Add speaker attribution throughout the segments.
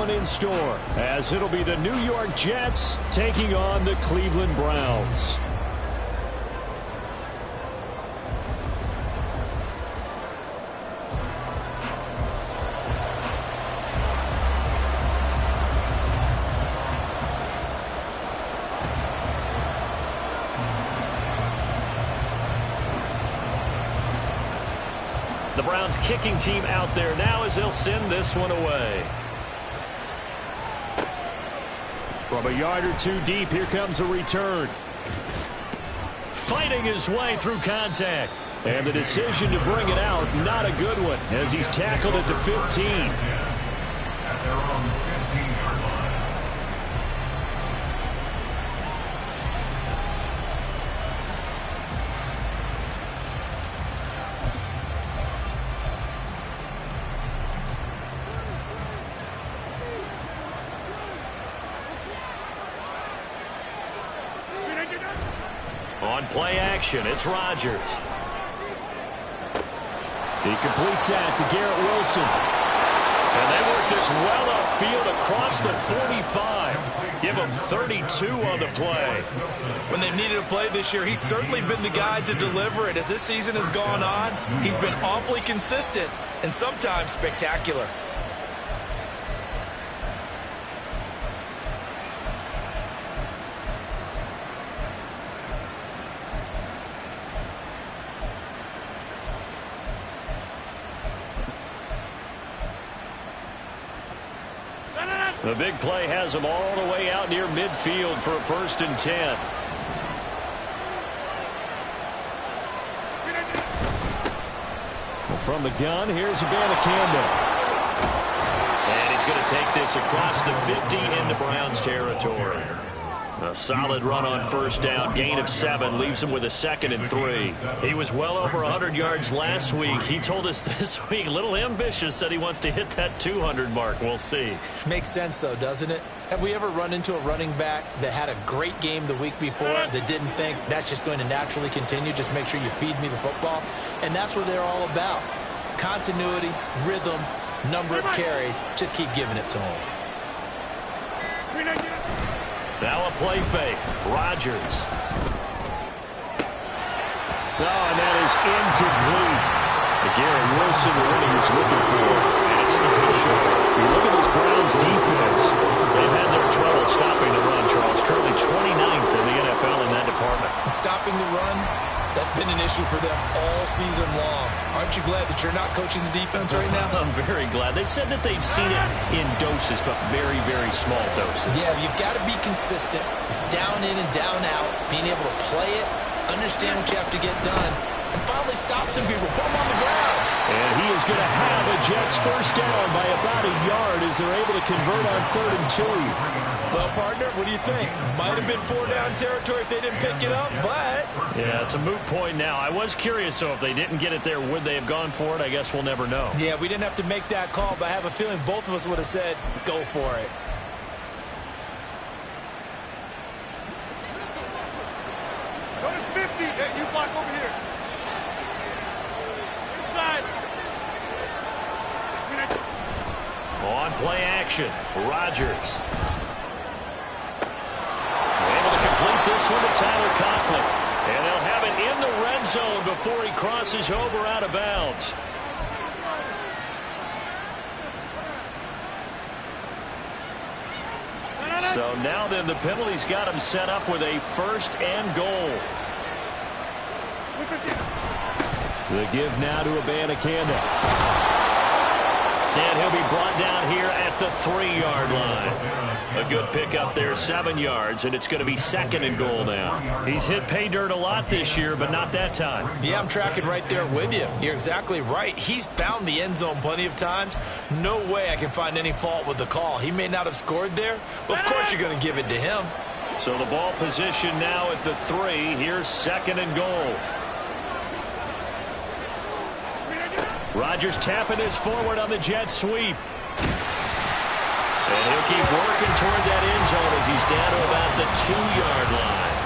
Speaker 1: one in store, as it'll be the New York Jets taking on the Cleveland Browns.
Speaker 2: The Browns kicking team out there now as they'll send this one away.
Speaker 1: From a yard or two deep, here comes a return.
Speaker 2: Fighting his way through contact.
Speaker 1: And the decision to bring it out, not a good one, as he's tackled at the 15.
Speaker 3: At their own 15-yard line.
Speaker 2: On play action, it's Rodgers.
Speaker 1: He completes that to Garrett Wilson.
Speaker 2: And they work this well upfield across the 45. Give him 32 on the play.
Speaker 4: When they've needed a play this year, he's certainly been the guy to deliver it. As this season has gone on, he's been awfully consistent and sometimes spectacular.
Speaker 2: The big play has them all the way out near midfield for a 1st and 10.
Speaker 1: Well, from the gun, here's Abanikanda.
Speaker 2: And he's going to take this across the 50 into Browns territory. A solid run on 1st down, gain of 7, leaves him with a 2nd and 3. He was well over 100 yards last week. He told us this week, a little ambitious, said he wants to hit that 200 mark. We'll see.
Speaker 4: Makes sense, though, doesn't it? Have we ever run into a running back that had a great game the week before that didn't think that's just going to naturally continue? Just make sure you feed me the football. And that's what they're all about. Continuity, rhythm, number of carries. Just keep giving it to him.
Speaker 2: Now a play fake. Rodgers.
Speaker 1: And that is incomplete. Garrett Wilson, what he was looking for.
Speaker 2: And it's stopped short.
Speaker 1: You look at this Browns defense.
Speaker 2: They've had their trouble stopping the run, Charles. Currently 29th in the NFL in that department.
Speaker 4: And stopping the run, that's been an issue for them all season long. Aren't you glad that you're not coaching the defense right now?
Speaker 2: I'm very glad. They said that they've seen it in doses, but very, very small doses.
Speaker 4: Yeah, you've got to be consistent. It's down in and down out, being able to play it, understand what you have to get done, and finally stop some people, put them on the ground.
Speaker 1: And he is going to have a Jets 1st down by about a yard as they're able to convert on 3rd and 2.
Speaker 4: Well, partner, what do you think? Might have been 4-down territory if they didn't pick it up, but...
Speaker 2: Yeah, it's a moot point now. I was curious, so if they didn't get it there, would they have gone for it? I guess we'll never know.
Speaker 4: Yeah, we didn't have to make that call, but I have a feeling both of us would have said, go for it.
Speaker 5: Notice 50. You block over here. Inside.
Speaker 2: On play action, Rodgers. Able to complete this one to Tyler Conklin. And they'll have it in the red zone before he crosses over out of bounds. So now then the penalty's got him set up with a 1st and goal.
Speaker 1: The give now to Abanikanda.
Speaker 2: And he'll be brought down here at the 3-yard line. A good pickup there, 7 yards, and it's going to be 2nd and goal now. He's hit pay dirt a lot this year, but not that time.
Speaker 4: Yeah, I'm tracking right there with you. You're exactly right. He's found the end zone plenty of times. No way I can find any fault with the call. He may not have scored there, but of course you're going to give it to him.
Speaker 2: So the ball position now at the 3. Here's 2nd and goal. Rodgers tapping his forward on the jet sweep. And he'll keep working toward that end zone as he's down to about the 2-yard line.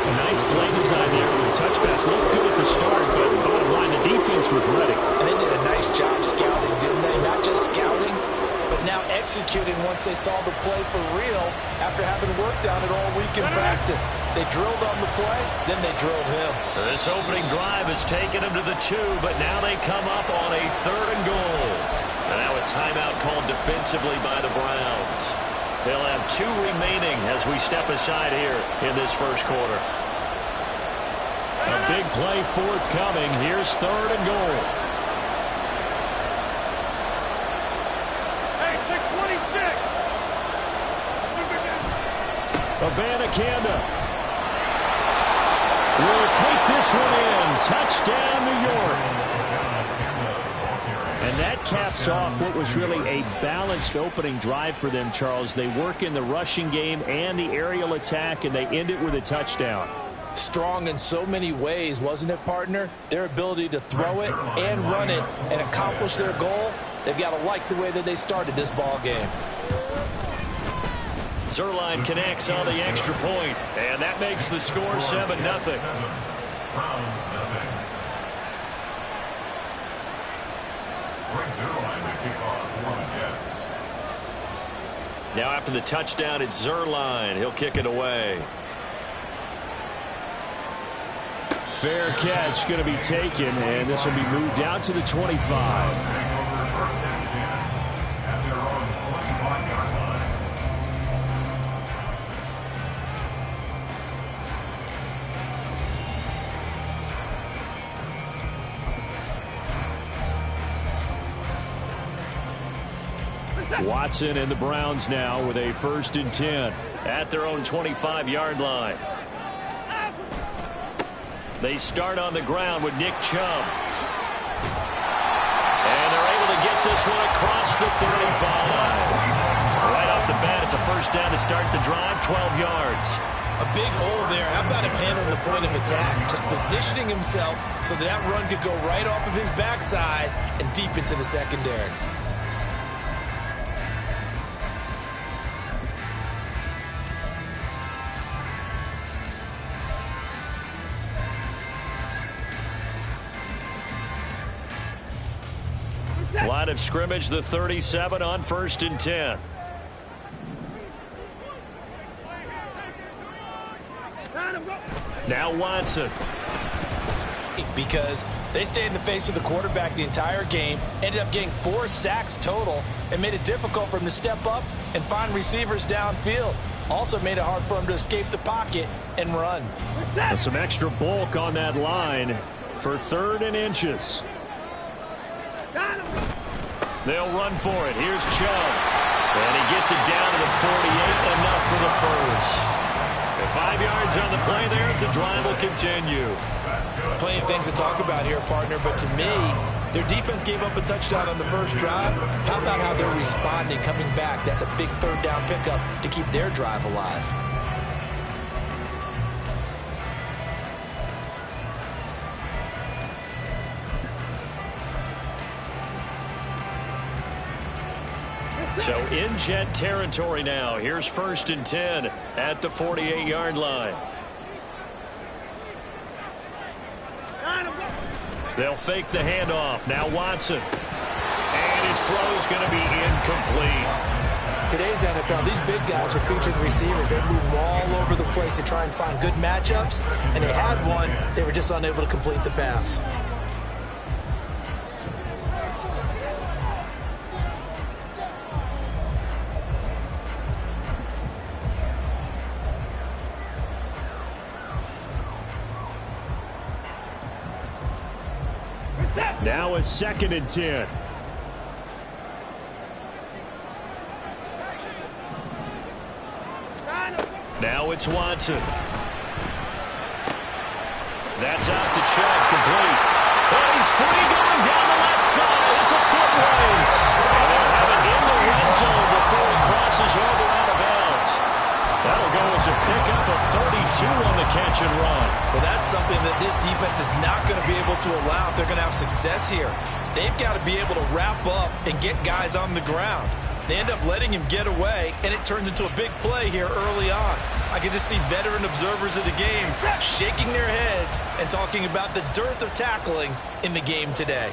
Speaker 1: A nice play design there with the touch pass. Looked good at the start, but bottom line, the defense was ready.
Speaker 4: And they did a nice job scouting, didn't they? Not just scouting, but but now executing once they saw the play for real after having worked on it all week in practice. They drilled on the play, then they drilled him.
Speaker 2: This opening drive has taken them to the 2, but now they come up on a 3rd and goal. And now a timeout called defensively by the Browns. They'll have 2 remaining as we step aside here in this first quarter.
Speaker 1: A big play forthcoming. Here's 3rd and goal.
Speaker 5: Hey, 626.
Speaker 1: Abanikanda will take this one in. Touchdown, New York. And that caps off what was really a balanced opening drive for them, Charles. They work in the rushing game and the aerial attack, and they end it with a touchdown.
Speaker 4: Strong in so many ways, wasn't it, partner? Their ability to throw it and run it and accomplish their goal, they've got to like the way that they started this ball game.
Speaker 2: Zuerlein connects on the extra point, and that makes the score 7-0. Now after the touchdown, it's Zuerlein. He'll kick it away.
Speaker 1: Fair catch going to be taken, and this will be moved out to the 25. Watson and the Browns now with a 1st and 10.
Speaker 2: At their own 25-yard line. They start on the ground with Nick Chubb. And they're able to get this one across the 35. Right off the bat, it's a 1st down to start the drive, 12 yards.
Speaker 4: A big hole there. How about him handling the point of attack? Just positioning himself so that run could go right off of his backside and deep into the secondary.
Speaker 2: Line of scrimmage, the 37 on 1st and 10. Now Watson.
Speaker 4: Because they stayed in the face of the quarterback the entire game, ended up getting 4 sacks total, and made it difficult for him to step up and find receivers downfield. Also made it hard for him to escape the pocket and run.
Speaker 1: Some extra bulk on that line for 3rd and inches.
Speaker 2: They'll run for it. Here's Chubb. And he gets it down to the 48, enough for the first. And 5 yards on the play there. It's a drive will continue.
Speaker 4: Plenty of things to talk about here, partner, but to me, their defense gave up a touchdown on the first drive. How about how they're responding, coming back? That's a big 3rd down pickup to keep their drive alive.
Speaker 2: So in Jet territory now. Here's 1st and 10 at the 48-yard line. They'll fake the handoff. Now Watson. And his throw's going to be incomplete.
Speaker 4: Today's NFL, these big guys are featured receivers. They move all over the place to try and find good matchups, and they had one. They were just unable to complete the pass.
Speaker 1: Now a 2nd and 10.
Speaker 2: Now it's Watson. That's out to Chubb, complete. And he's free going down the left side. It's a foot race. And they'll have it in the red zone before he crosses over out of bounds. That'll go as a pickup of 32 on the catch and run.
Speaker 4: Well, that's something that this defense is not going to be able to allow if they're going to have success here. They've got to be able to wrap up and get guys on the ground. They end up letting him get away, and it turns into a big play here early on. I can just see veteran observers of the game shaking their heads and talking about the dearth of tackling in the game today.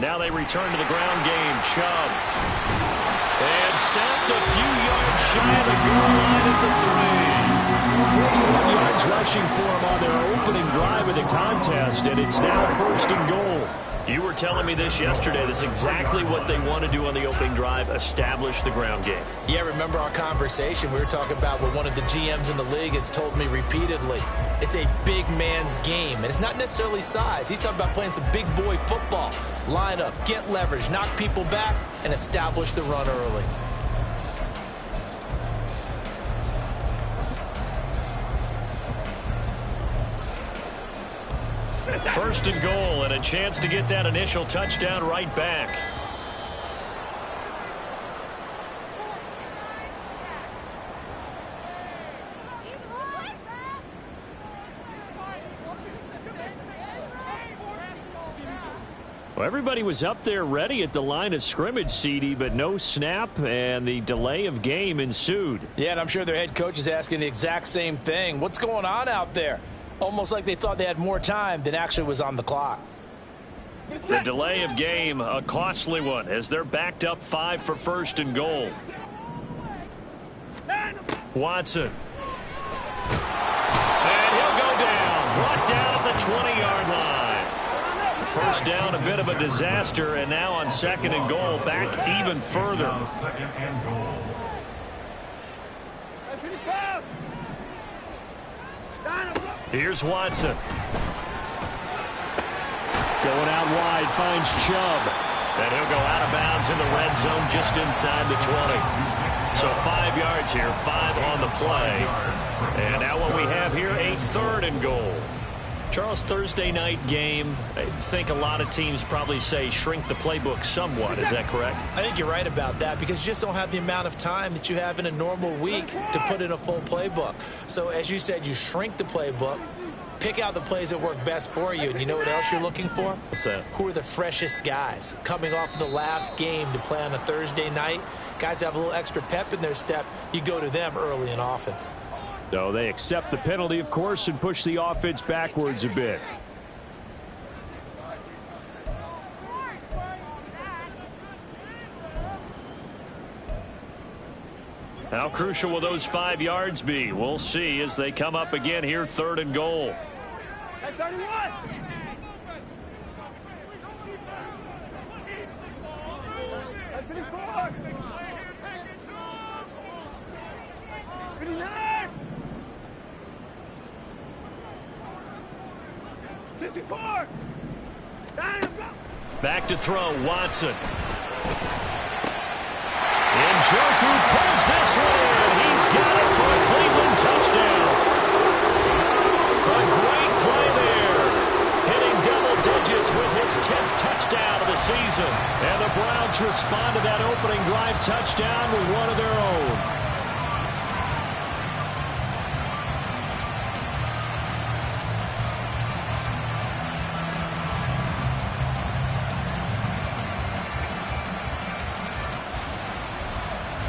Speaker 2: Now they return to the ground game. Chubb. And snapped a few yards shy of the goal line at the 3.
Speaker 1: 41 yards rushing for him on their opening drive of the contest, and it's now 1st and goal.
Speaker 2: You were telling me this yesterday. This is exactly what they want to do on the opening drive, establish the ground game.
Speaker 4: Yeah, remember our conversation? We were talking about what one of the GMs in the league has told me repeatedly. It's a big man's game, and it's not necessarily size. He's talking about playing some big boy football. Line up, get leverage, knock people back, and establish the run early.
Speaker 2: First and goal, and a chance to get that initial touchdown right back.
Speaker 1: Well, everybody was up there ready at the line of scrimmage, CD, but no snap, and the delay of game ensued.
Speaker 4: Yeah, and I'm sure their head coach is asking the exact same thing. What's going on out there? Almost like they thought they had more time than actually was on the clock.
Speaker 2: The delay of game, a costly one, as they're backed up 5 for 1st and goal. Watson. And he'll go down. Brought down at the 20-yard line. First down, a bit of a disaster, and now on 2nd and goal, back even further.
Speaker 3: 2nd and goal.
Speaker 2: Here's Watson.
Speaker 1: Going out wide, finds Chubb.
Speaker 2: And he'll go out of bounds in the red zone just inside the 20. So 5 yards here, 5 on the play. And now what we have here, a 3rd and goal. Charles, Thursday night game, I think a lot of teams probably say shrink the playbook somewhat. Is that correct?
Speaker 4: I think you're right about that because you just don't have the amount of time that you have in a normal week to put in a full playbook. So as you said, you shrink the playbook, pick out the plays that work best for you. And you know what else you're looking for?
Speaker 2: What's that?
Speaker 4: Who are the freshest guys coming off the last game to play on a Thursday night? Guys that have a little extra pep in their step, you go to them early and often.
Speaker 1: So they accept the penalty, of course, and push the offense backwards a bit.
Speaker 2: How crucial will those 5 yards be? We'll see as they come up again here, 3rd and goal.
Speaker 5: Hey, 31! Hey, 54! 59! 54!
Speaker 2: Back to throw, Watson. Njoku pulls this one in. He's got it for a Cleveland touchdown. A great play there. Hitting double digits with his 10th touchdown of the season.
Speaker 1: And the Browns respond to that opening drive touchdown with one of their own.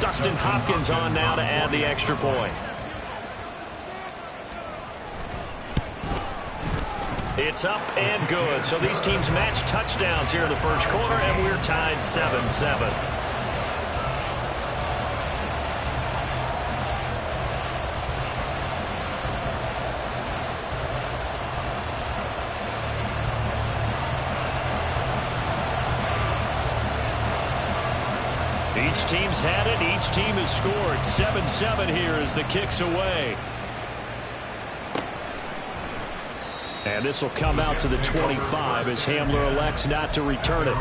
Speaker 2: Dustin Hopkins on now to add the extra point. It's up and good. So these teams match touchdowns here in the first quarter, and we're tied 7-7. Each team's had it. Each team has scored. 7-7 here as the kick's away.
Speaker 1: And this will come out to the 25 as Hamler elects not to return it.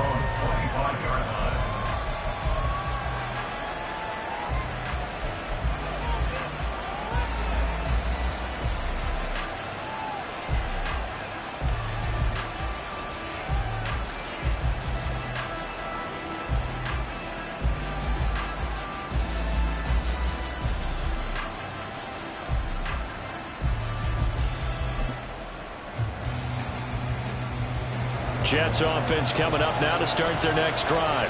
Speaker 2: Jets offense coming up now to start their next drive.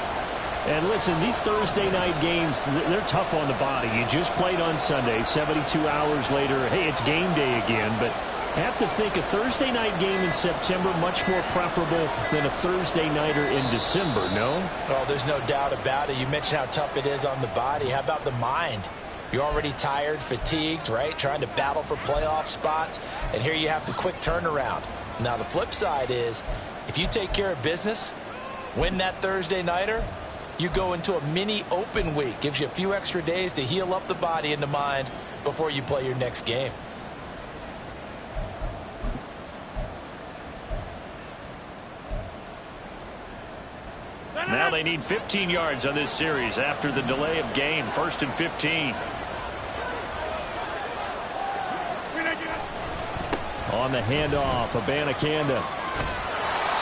Speaker 1: And listen, these Thursday night games, they're tough on the body. You just played on Sunday, 72 hours later. Hey, it's game day again, but I have to think a Thursday night game in September much more preferable than a Thursday nighter in December, no?
Speaker 4: Oh, there's no doubt about it. You mentioned how tough it is on the body. How about the mind? You're already tired, fatigued, right? Trying to battle for playoff spots. And here you have the quick turnaround. Now, the flip side is, if you take care of business, win that Thursday nighter, you go into a mini open week. Gives you a few extra days to heal up the body and the mind before you play your next game.
Speaker 2: Now they need 15 yards on this series after the delay of game. 1st and 15.
Speaker 1: On the handoff, Abanikanda.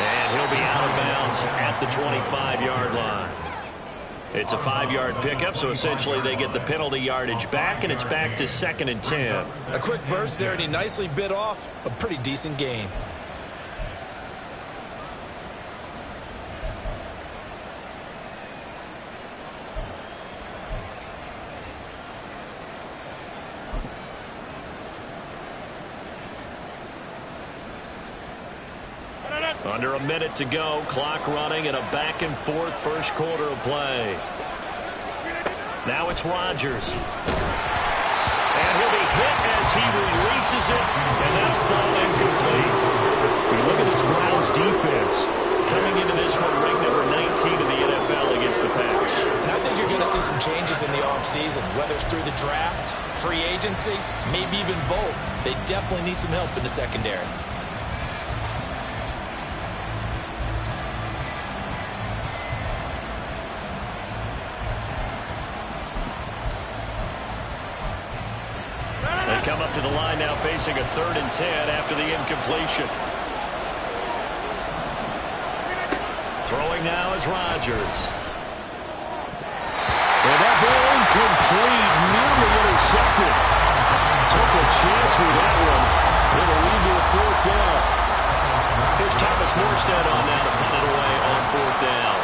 Speaker 2: And he'll be out of bounds at the 25-yard line. It's a 5-yard pickup, so essentially they get the penalty yardage back, and it's back to 2nd and 10.
Speaker 4: A quick burst there, and he nicely bit off a pretty decent gain.
Speaker 2: Under a minute to go, clock running, and a back-and-forth first quarter of play. Now it's Rodgers. And he'll be hit as he releases it, and that'll fall incomplete.
Speaker 1: You look at this Browns defense.
Speaker 2: Coming into this one, ranked number 19 in the NFL against the Packs.
Speaker 4: And I think you're going to see some changes in the offseason, whether it's through the draft, free agency, maybe even both. They definitely need some help in the secondary.
Speaker 2: Come up to the line now facing a 3rd and 10 after the incompletion. Throwing now is Rodgers.
Speaker 1: And that ball incomplete, nearly intercepted. Took a chance with that one. It'll lead to a 4th down.
Speaker 2: Here's Thomas Morstead on now to punt it away on 4th down.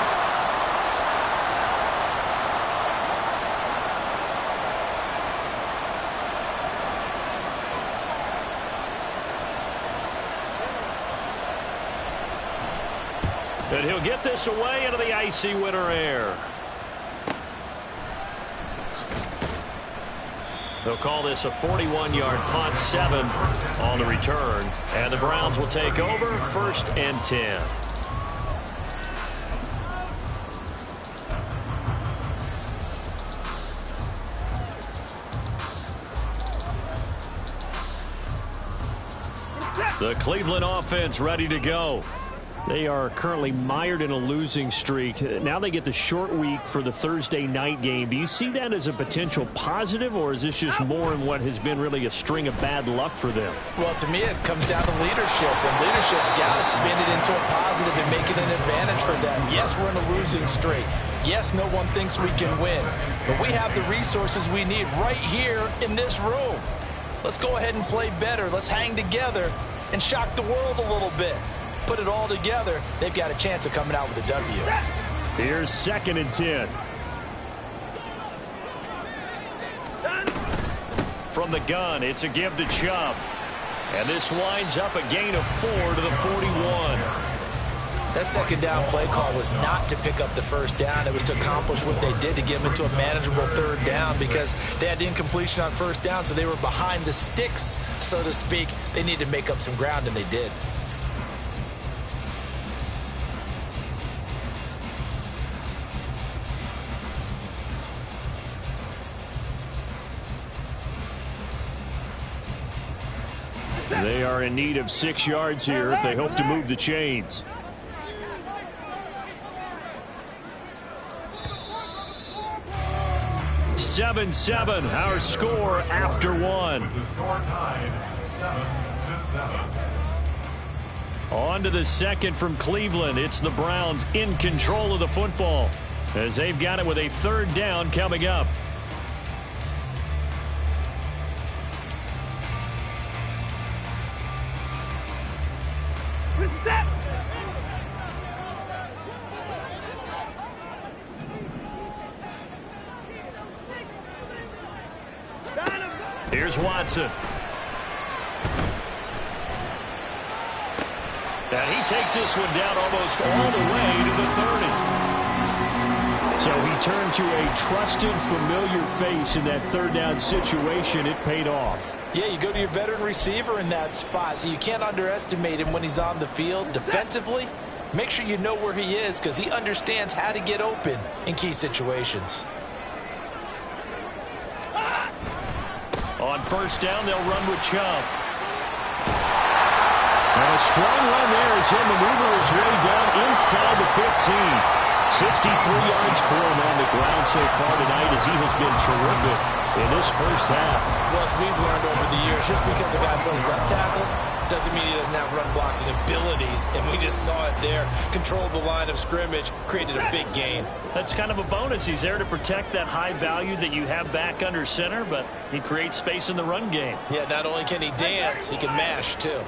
Speaker 2: And he'll get this away into the icy winter air. They'll call this a 41-yard punt, 7 on the return. And the Browns will take over 1st and 10. The Cleveland offense ready to go.
Speaker 1: They are currently mired in a losing streak. Now they get the short week for the Thursday night game. Do you see that as a potential positive, or is this just more in what has been really a string of bad luck for them?
Speaker 4: Well, to me, it comes down to leadership, and leadership's got to spin it into a positive and make it an advantage for them. Yes, we're in a losing streak. Yes, no one thinks we can win, but we have the resources we need right here in this room. Let's go ahead and play better. Let's hang together and shock the world a little bit. Put it all together, they've got a chance of coming out with a W.
Speaker 1: Here's 2nd and 10.
Speaker 2: From the gun, it's a give to Chubb. And this winds up a gain of 4 to the 41.
Speaker 4: That 2nd down play call was not to pick up the 1st down. It was to accomplish what they did to get them into a manageable 3rd down because they had incompletion on 1st down, so they were behind the sticks, so to speak. They needed to make up some ground, and they did.
Speaker 1: They are in need of 6 yards here if they hope to move the chains. Seven, our score after 1.
Speaker 3: With the score tied 7-7.
Speaker 1: On to the 2nd from Cleveland. It's the Browns in control of the football as they've got it with a 3rd down coming up. Here's Watson.
Speaker 2: And he takes this one down almost all the way to the 30.
Speaker 1: So he turned to a trusted, familiar face in that third down situation. It paid off.
Speaker 4: Yeah, you go to your veteran receiver in that spot, so you can't underestimate him when he's on the field. Defensively, make sure you know where he is because he understands how to get open in key situations.
Speaker 2: On first down, they'll run with Chubb.
Speaker 1: And a strong run there as he'll maneuver his way down inside the 15. 63 yards for him on the ground so far tonight as he has been terrific in this first half.
Speaker 4: Well, as we've learned over the years, just because a guy plays left tackle doesn't mean he doesn't have run blocking abilities, and we just saw it there. Controlled the line of scrimmage, created a big gain.
Speaker 2: That's kind of a bonus. He's there to protect that high value that you have back under center, but he creates space in the run game.
Speaker 4: Yeah, not only can he dance, he can mash, too.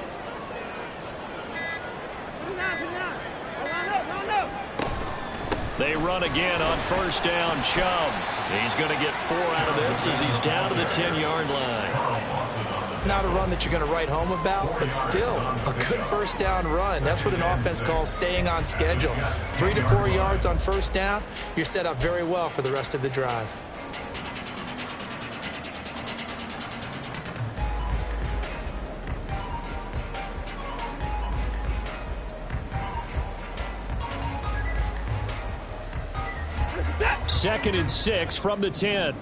Speaker 2: They run again on first down. Chubb. He's going to get 4 out of this as he's down to the 10-yard line.
Speaker 4: Not a run that you're going to write home about, but still a good first down run. That's what an offense calls staying on schedule. 3 to 4 yards on first down, you're set up very well for the rest of the drive.
Speaker 1: Second and 6 from the 10.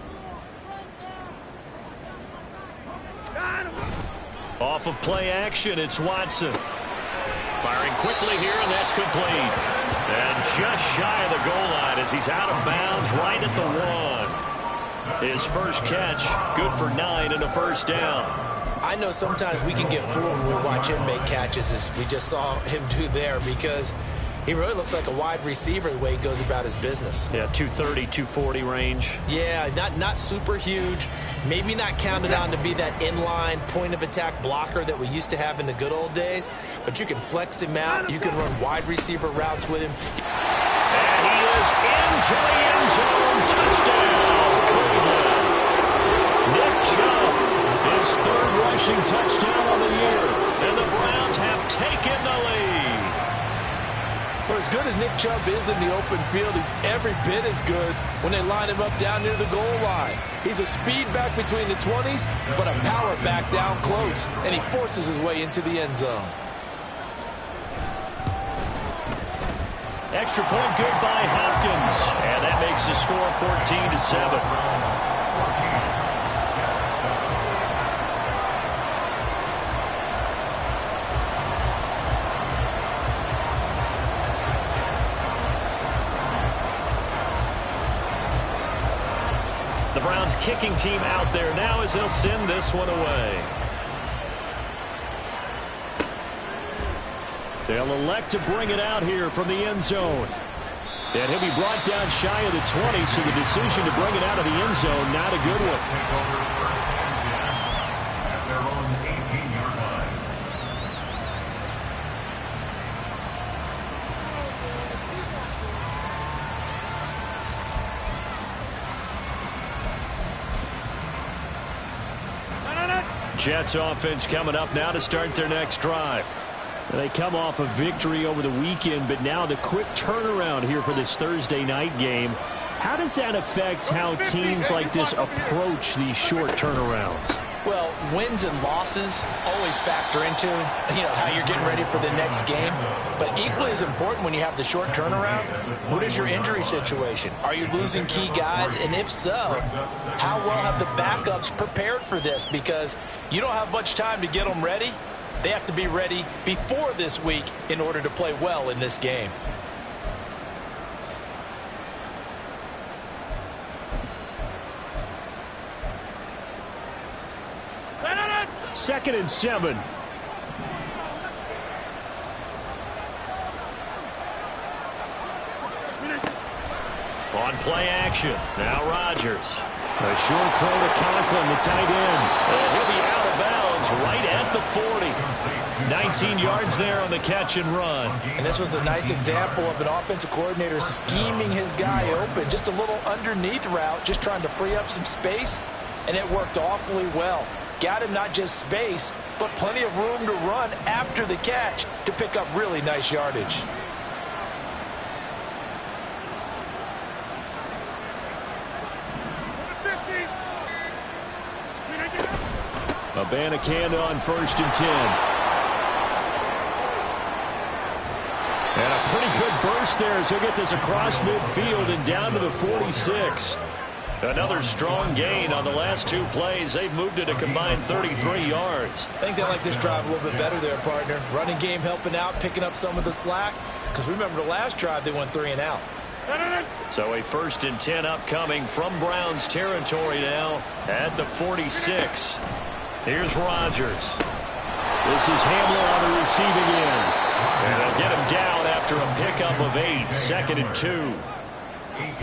Speaker 2: Off of play action, it's Watson. Firing quickly here, and that's complete. And just shy of the goal line as he's out of bounds right at the 1. His first catch, good for 9 and a first down.
Speaker 4: I know sometimes we can get fooled when we watch him make catches, as we just saw him do there, because he really looks like a wide receiver the way he goes about his business.
Speaker 2: Yeah, 230, 240 range.
Speaker 4: Yeah, not super huge. Maybe not counted on to be that inline point-of-attack blocker that we used to have in the good old days. But you can flex him out. You can run wide receiver routes with him.
Speaker 2: And he is into the end zone. Touchdown, Cleveland. Nick Chubb, his 3rd rushing touchdown of the year. And the Browns have taken the lead.
Speaker 4: For as good as Nick Chubb is in the open field, he's every bit as good when they line him up down near the goal line. He's a speed back between the 20s, but a power back down close, and he forces his way into the end zone.
Speaker 2: Extra point good by Hopkins, and that makes the score 14-7. The Browns kicking team out there now as they'll send this one away. They'll elect to bring it out here from the end zone. And he'll be brought down shy of the 20, so the decision to bring it out of the end zone, not a good one.
Speaker 3: At their own 18-yard line.
Speaker 2: Jets offense coming up now to start their next drive.
Speaker 1: They come off a victory over the weekend, but now the quick turnaround here for this Thursday night game. How does that affect how teams like this approach these short turnarounds?
Speaker 4: Well, wins and losses always factor into, how you're getting ready for the next game. But equally as important when you have the short turnaround, what is your injury situation? Are you losing key guys? And if so, how well have the backups prepared for this? Because you don't have much time to get them ready. They have to be ready before this week in order to play well in this game.
Speaker 1: Second and 7.
Speaker 2: On play action, now Rodgers.
Speaker 1: A short throw to Conklin, the tight end.
Speaker 2: And he'll be out of bounds right at the 40. 19 yards there on the catch and run.
Speaker 4: And this was a nice example of an offensive coordinator scheming his guy open. Just a little underneath route, just trying to free up some space, and it worked awfully well. got him not just space, but plenty of room to run after the catch to pick up really nice yardage.
Speaker 1: Abanikanda on 1st and 10. And a pretty good burst there as he'll get this across midfield and down to the 46.
Speaker 2: Another strong gain on the last 2 plays. They've moved it a combined 33 yards.
Speaker 4: I think they like this drive a little bit better there, partner. Running game helping out, picking up some of the slack. Because remember, the last drive they went 3 and out.
Speaker 2: So a 1st and 10 upcoming from Browns territory now at the 46. Here's Rodgers.
Speaker 1: This is Hamler on the receiving end.
Speaker 2: And they'll get him down after a pickup of 8. 2nd and 2.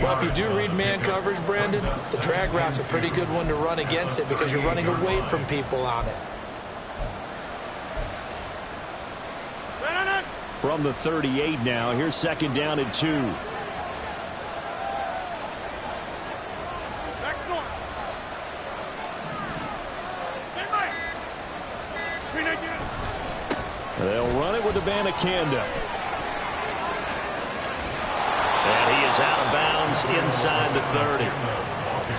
Speaker 4: Well, if you do read man coverage, Brandon, the drag route's a pretty good one to run against it because you're running away from people on it.
Speaker 1: From the 38 now, here's 2nd down and 2. They'll run it with Abanikanda.
Speaker 2: And he is out of bounds inside the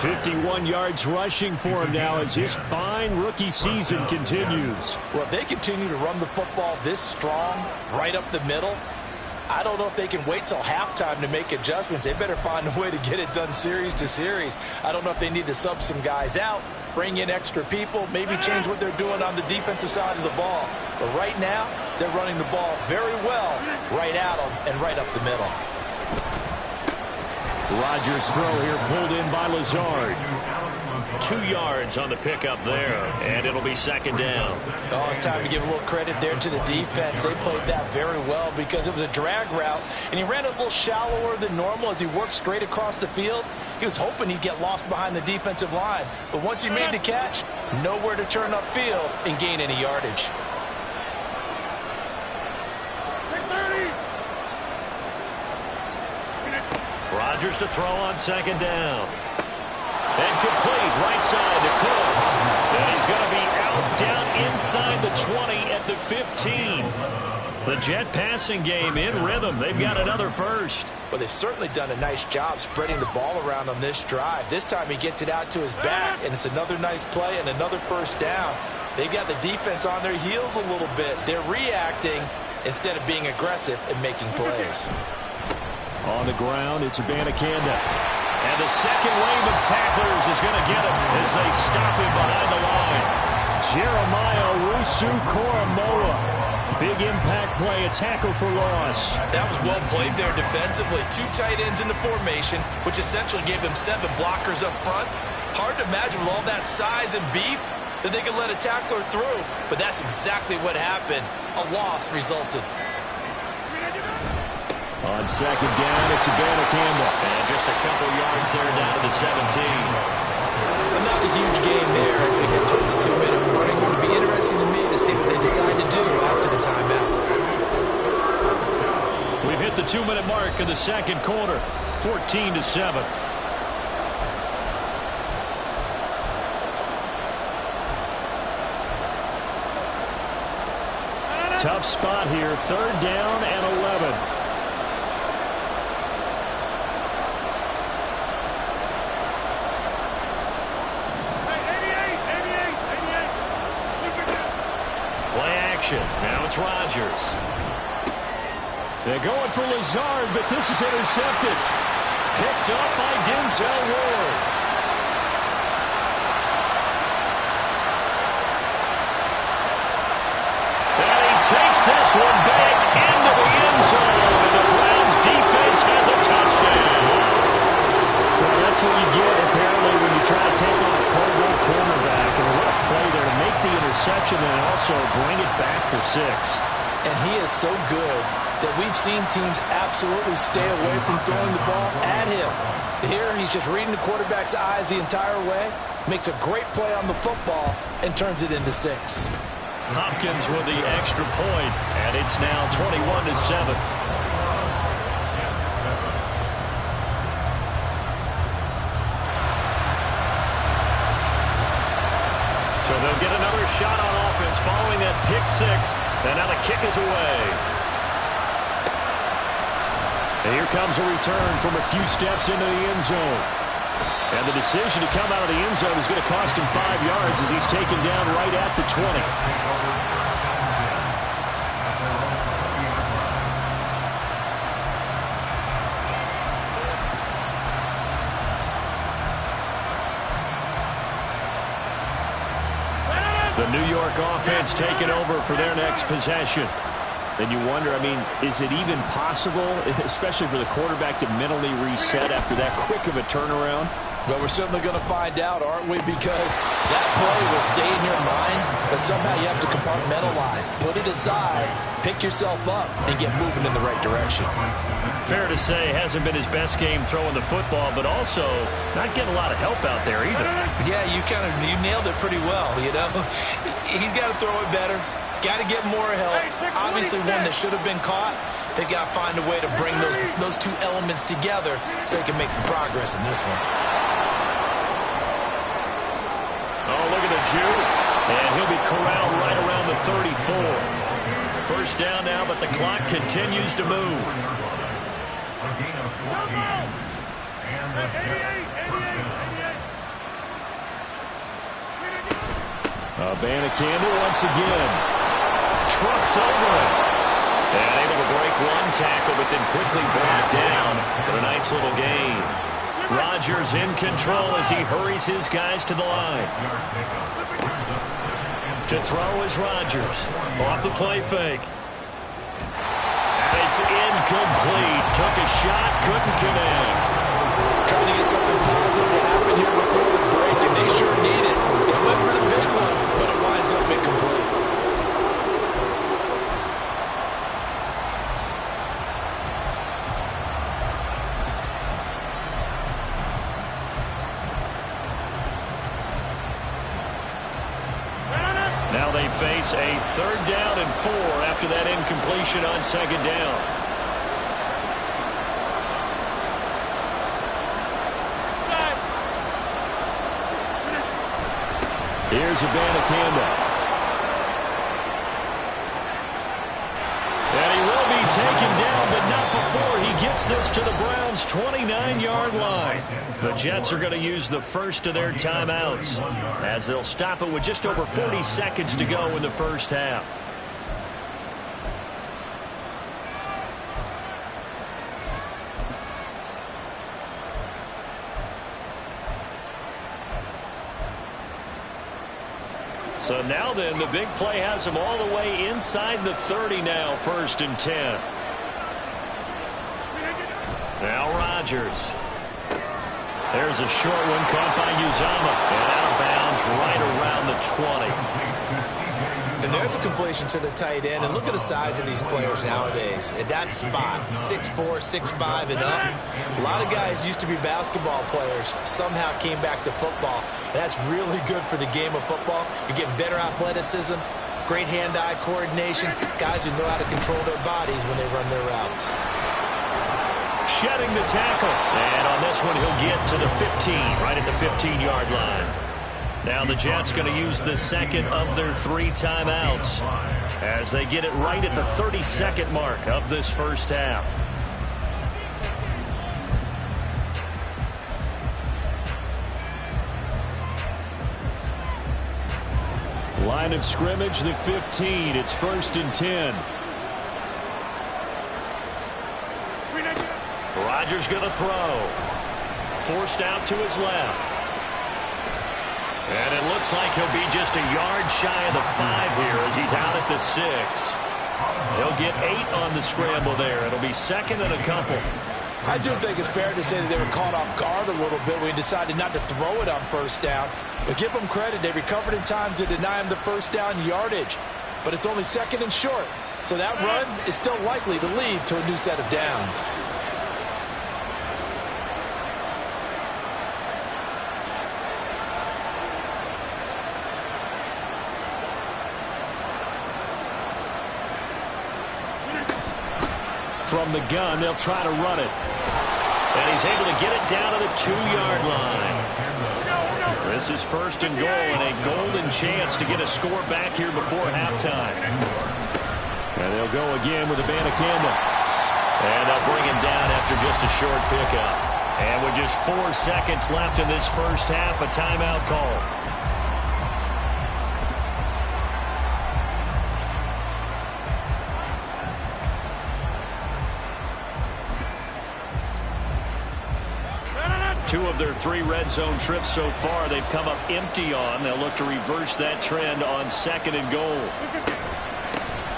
Speaker 2: 30.
Speaker 1: 51 yards rushing for him now as his fine rookie season continues.
Speaker 4: Well, if they continue to run the football this strong, right up the middle, I don't know if they can wait till halftime to make adjustments. They better find a way to get it done series to series. I don't know if they need to sub some guys out, bring in extra people, maybe change what they're doing on the defensive side of the ball. But right now, they're running the ball very well right at them and right up the middle.
Speaker 1: Rodgers' throw here pulled in by Lazard.
Speaker 2: 2 yards on the pickup there, and it'll be 2nd down.
Speaker 4: Oh, it's time to give a little credit there to the defense. They played that very well because it was a drag route, and he ran a little shallower than normal as he worked straight across the field. He was hoping he'd get lost behind the defensive line, but once he made the catch, nowhere to turn upfield and gain any yardage.
Speaker 2: Rodgers to throw on 2nd down. And complete right side to Cook. And he's going to be out down inside the 20 at the 15. The Jet passing game in rhythm. They've got another first.
Speaker 4: Well, they've certainly done a nice job spreading the ball around on this drive. This time he gets it out to his back, and it's another nice play and another first down. They've got the defense on their heels a little bit. They're reacting instead of being aggressive and making plays.
Speaker 1: On the ground, it's Abanikanda.
Speaker 2: And the second wave of tacklers is going to get him as they stop him behind the line.
Speaker 1: Jeremiah Owusu-Koramoah. Big impact play, a tackle for loss.
Speaker 4: That was well played there defensively. 2 tight ends in the formation, which essentially gave them 7 blockers up front. Hard to imagine with all that size and beef that they could let a tackler through, but that's exactly what happened. A loss resulted.
Speaker 1: On 2nd down, it's Abanikanda.
Speaker 2: And just a couple yards there down to the 17.
Speaker 4: Not a huge game there as we head towards the 2-minute warning. It would be interesting to me to see what they decide to do after the timeout.
Speaker 2: We've hit the 2-minute mark in the 2nd quarter. 14-7.
Speaker 1: Tough spot here. 3rd down and 11.
Speaker 2: Now it's Rodgers.
Speaker 1: They're going for Lazard, but this is intercepted.
Speaker 2: Picked up by Denzel Ward. And he takes this one back into the end zone. And the Browns defense has a touchdown.
Speaker 1: Well, that's what you get, apparently, when you try to take on a Pro Bowl cornerback. And what a play there to make the interception and also bring it back for 6.
Speaker 4: And he is so good that we've seen teams absolutely stay away from throwing the ball at him. Here, he's just reading the quarterback's eyes the entire way, makes a great play on the football, and turns it into 6.
Speaker 2: Hopkins with the extra point, and it's now 21-7. So And they'll get another shot on offense following that pick six. And now the kick is away.
Speaker 1: And here comes a return from a few steps into the end zone. And the decision to come out of the end zone is going to cost him 5 yards as he's taken down right at the 20. The New York offense taking over for their next possession. And you wonder, I mean, is it even possible, especially for the quarterback, to mentally reset after that quick of a turnaround?
Speaker 4: Well, we're certainly going to find out, aren't we? Because that play will stay in your mind, but somehow you have to compartmentalize. Put it aside, pick yourself up, and get moving in the right direction.
Speaker 2: Fair to say, hasn't been his best game throwing the football, but also not getting a lot of help out there either.
Speaker 4: Yeah, you nailed it pretty well, you know. He's got to throw it better. Got to get more help. Obviously, one that should have been caught. They've got to find a way to bring those two elements together so they can make some progress in this one.
Speaker 2: Oh, look at the juke. And he'll be corralled right around the 34. First down now, but the clock continues to move.
Speaker 1: Abanikanda once again.
Speaker 2: Trucks over it. And able to break one tackle, but then quickly brought down for a nice little gain. Rodgers in control as he hurries his guys to the line. To throw is Rodgers. Off the play fake. And it's incomplete. Took a shot, couldn't connect.
Speaker 4: Trying to get something positive to happen here before the break, and they sure need it. They went for the big one, but it winds up incomplete.
Speaker 2: Now they face a 3rd down and 4 after that incompletion on 2nd down.
Speaker 1: Here's Abanikanda.
Speaker 2: And he will be taken down, but not before he gets this to the Browns' 29-yard line. The Jets are going to use the first of their timeouts as they'll stop it with just over 40 seconds to go in the first half. So now then, the big play has them all the way inside the 30 now, 1st and 10. Now Rodgers. There's a short one caught by Uzama. And out of bounds right around the 20.
Speaker 4: And there's a completion to the tight end. And look at the size of these players nowadays. At that spot, 6'4", 6'5", and up. A lot of guys used to be basketball players, somehow came back to football. And that's really good for the game of football. You're getting better athleticism, great hand-eye coordination, guys who know how to control their bodies when they run their routes.
Speaker 2: Shedding the tackle. And on this one, he'll get to the 15, right at the 15-yard line. Now the Jets going to use the second of their 3 timeouts as they get it right at the 32nd mark of this first half.
Speaker 1: Line of scrimmage, the 15. It's 1st and 10.
Speaker 2: Rodgers going to throw. Forced out to his left. And it looks like he'll be just a yard shy of the 5 here as he's out at the 6. He'll get 8 on the scramble there. It'll be 2nd and a couple.
Speaker 4: I do think it's fair to say that they were caught off guard a little bit when he decided not to throw it on 1st down. But give them credit. They recovered in time to deny him the 1st down yardage. But it's only 2nd and short. So that run is still likely to lead to a new set of downs.
Speaker 1: From the gun, they'll try to run it.
Speaker 2: And he's able to get it down to the 2-yard line. This This is first and goal and a golden chance to get a score back here before halftime.
Speaker 1: And they'll go again with Abanikanda.
Speaker 2: And they'll bring him down after just a short pickup. And with just 4 seconds left in this first half, a timeout call. Two of their 3 red zone trips so far they've come up empty on. They'll look to reverse that trend on second and goal.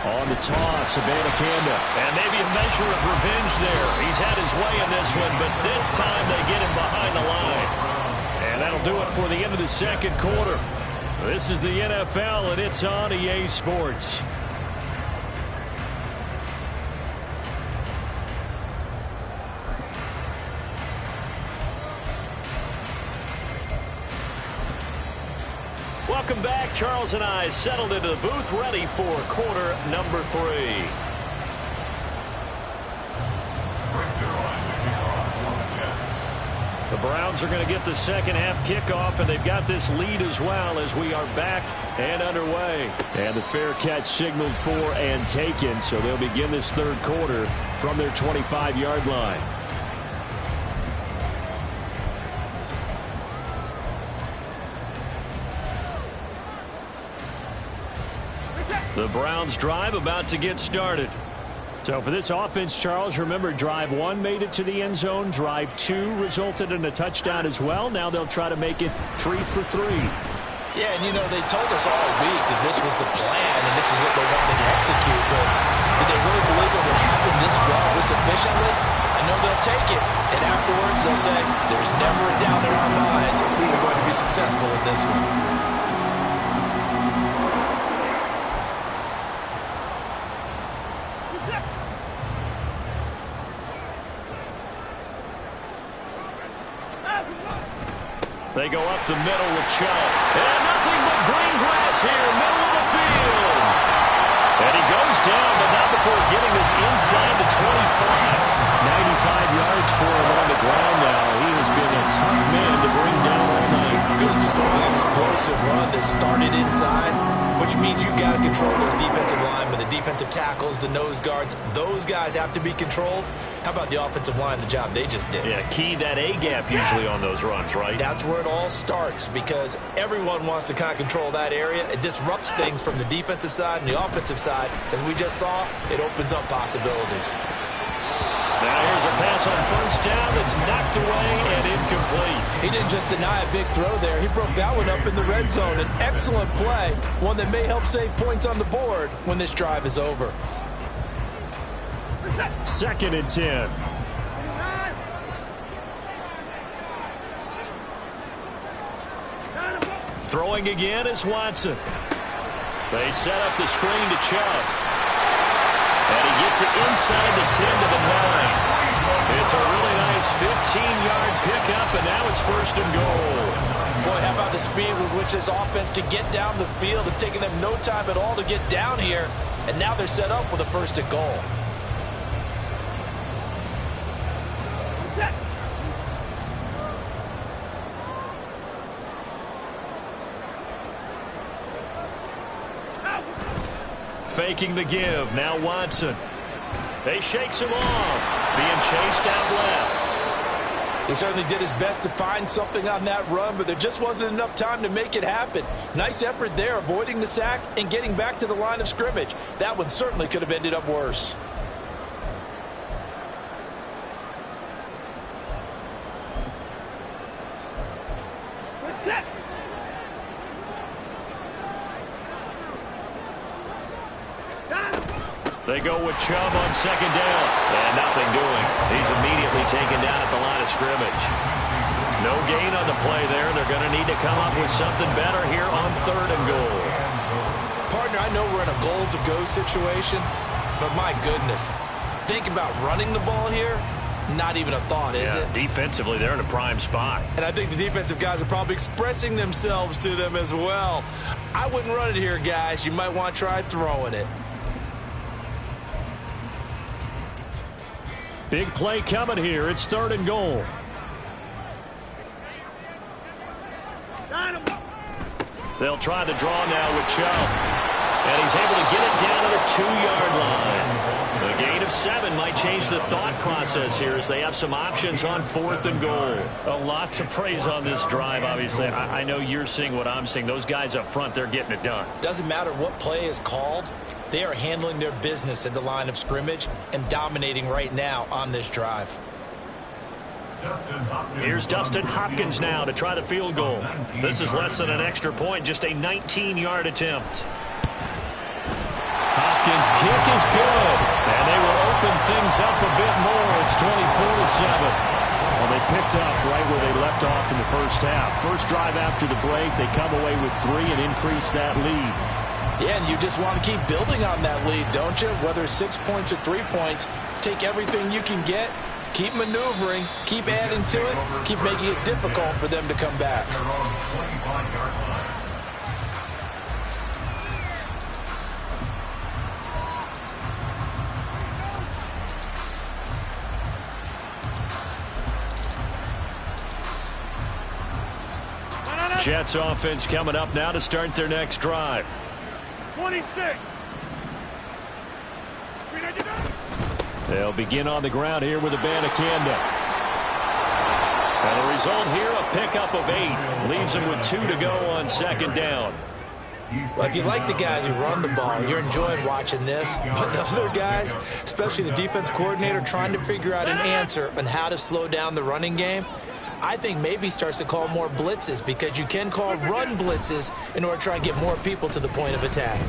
Speaker 1: On the toss, Abanikanda.
Speaker 2: And maybe a measure of revenge there. He's had his way in this one, but this time they get him behind the line.
Speaker 1: And that'll do it for the end of the second quarter. This is the NFL, and it's on EA Sports.
Speaker 2: Welcome back. Charles and I settled into the booth, ready for quarter number 3.
Speaker 1: The Browns are going to get the second half kickoff, and they've got this lead as well as we are back and underway. And the fair catch signaled for and taken, so they'll begin this third quarter from their 25-yard line. The Browns drive about to get started. So for this offense, Charles, remember drive 1 made it to the end zone. Drive 2 resulted in a touchdown as well. Now they'll try to make it 3 for 3.
Speaker 4: Yeah, and you know, they told us all week that this was the plan and this is what they wanted to execute. But did they really believe it would happen this well, this efficiently? I know they'll take it. And afterwards they'll say, there's never a doubt in our minds we are going to be successful in this one.
Speaker 2: They go up the middle with Chubb. And nothing but green grass here, middle of the field. And he goes down, but not before getting this inside the 25.
Speaker 1: 95 yards for him on the ground now. He has been a tough man to bring down all night.
Speaker 4: Good, strong, explosive run that started inside, which means you got to control those defensive linemen, the defensive tackles, the nose guards. Those guys have to be controlled. How about the offensive line, the job they just did?
Speaker 2: Yeah, key that A-gap usually on those runs, right?
Speaker 4: That's where it all starts because everyone wants to kind of control that area. It disrupts things from the defensive side and the offensive side. As we just saw, it opens up possibilities.
Speaker 2: Now here's a pass on first down that's knocked away and incomplete.
Speaker 4: He didn't just deny a big throw there. He broke that one up in the red zone. An excellent play, one that may help save points on the board when this drive is over.
Speaker 1: Second and 10.
Speaker 2: Throwing again is Watson. They set up the screen to Chubb. And he gets it inside the 10 to the 9. It's a really nice 15-yard pickup, and now it's first and goal.
Speaker 4: Boy, how about the speed with which this offense can get down the field? It's taken them no time at all to get down here, and now they're set up with a first and goal.
Speaker 2: Faking the give. Now Watson. They shakes him off. Being chased out left.
Speaker 4: He certainly did his best to find something on that run, but there just wasn't enough time to make it happen. Nice effort there, avoiding the sack and getting back to the line of scrimmage. That one certainly could have ended up worse.
Speaker 2: They go with Chubb on second down. And nothing doing. He's immediately taken down at the line of scrimmage. No gain on the play there. They're going to need to come up with something better here on third and goal.
Speaker 4: Partner, I know we're in a goal-to-go situation, but my goodness, think about running the ball here. Not even a thought, is it?
Speaker 2: Defensively, they're in a prime spot.
Speaker 4: And I think the defensive guys are probably expressing themselves to them as well. I wouldn't run it here, guys. You might want to try throwing it.
Speaker 1: Big play coming here. It's third and goal.
Speaker 2: They'll try the draw now with Chubb. And he's able to get it down to the 2-yard line. A gain of 7 might change the thought process here as they have some options on 4th and goal.
Speaker 1: A lot to praise on this drive, obviously. I know you're seeing what I'm seeing. Those guys up front, they're getting it done.
Speaker 4: Doesn't matter what play is called. They are handling their business at the line of scrimmage and dominating right now on this drive.
Speaker 1: Here's Dustin Hopkins now to try the field goal. This is less than an extra point, just a 19-yard attempt. Hopkins' kick is good, and they will open things up a bit more. It's 24-7. Well, they picked up right where they left off in the first half. First drive after the break, they come away with 3 and increase that lead.
Speaker 4: Yeah, and you just want to keep building on that lead, don't you? Whether it's 6 points or 3 points, take everything you can get, keep maneuvering, keep adding to it, keep making it difficult for them to come back.
Speaker 1: Jets offense coming up now to start their next drive.
Speaker 5: 26.
Speaker 1: They'll begin on the ground here with Abanikanda. And the result here, a pickup of 8. Leaves them with 2 to go on 2nd down.
Speaker 4: Well, if you like the guys who run the ball, you're enjoying watching this. But the other guys, especially the defense coordinator, trying to figure out an answer on how to slow down the running game, I think maybe starts to call more blitzes, because you can call run blitzes in order to try and get more people to the point of attack.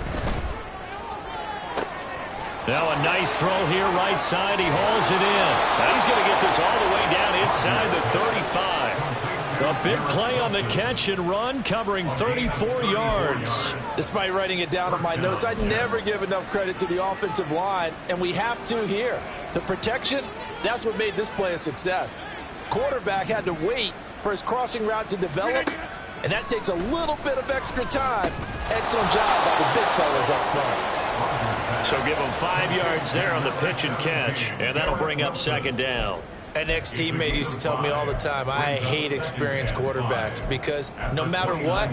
Speaker 1: Now a nice throw here right side. He hauls it in. Now he's going to get this all the way down inside the 35. A big play on the catch and run, covering 34 yards.
Speaker 4: Despite writing it down on my notes, I never give enough credit to the offensive line, and we have to here. The protection, that's what made this play a success. Quarterback had to wait for his crossing route to develop, and that takes a little bit of extra time. Excellent job by the big fellas up front.
Speaker 1: So give him 5 yards there on the pitch and catch, and that'll bring up 2nd down.
Speaker 4: An ex-teammate used to tell me all the time, I hate experienced quarterbacks, because no matter what,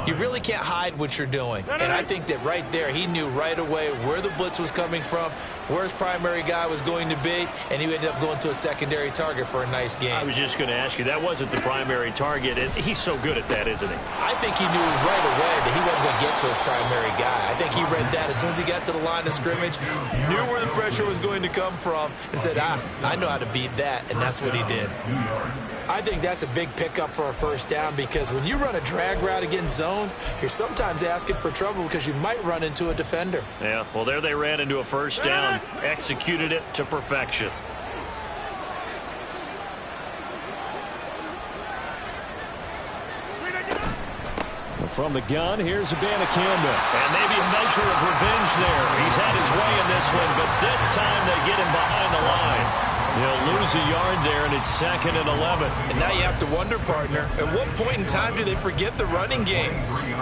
Speaker 4: you really can't hide what you're doing. And I think that right there, he knew right away where the blitz was coming from, where his primary guy was going to be, and he ended up going to a secondary target for a nice game.
Speaker 1: I was just going to ask you, that wasn't the primary target. He's so good at that, isn't he?
Speaker 4: I think he knew right away that he wasn't going to get to his primary guy. I think he read that as soon as he got to the line of scrimmage, knew where the pressure was going to come from, and said, I know how to beat that. And that's what he did. I think that's a big pickup for a 1st down, because when you run a drag route against zone, you're sometimes asking for trouble because you might run into a defender.
Speaker 1: Yeah, well, there they ran into a 1st down, executed it to perfection. From the gun, here's Abanikanda. And maybe a measure of revenge there. He's had his way in this one, but this time they get him behind the line. They'll lose a yard there, and it's 2nd and 11.
Speaker 4: And now you have to wonder, partner, at what point in time do they forget the running game?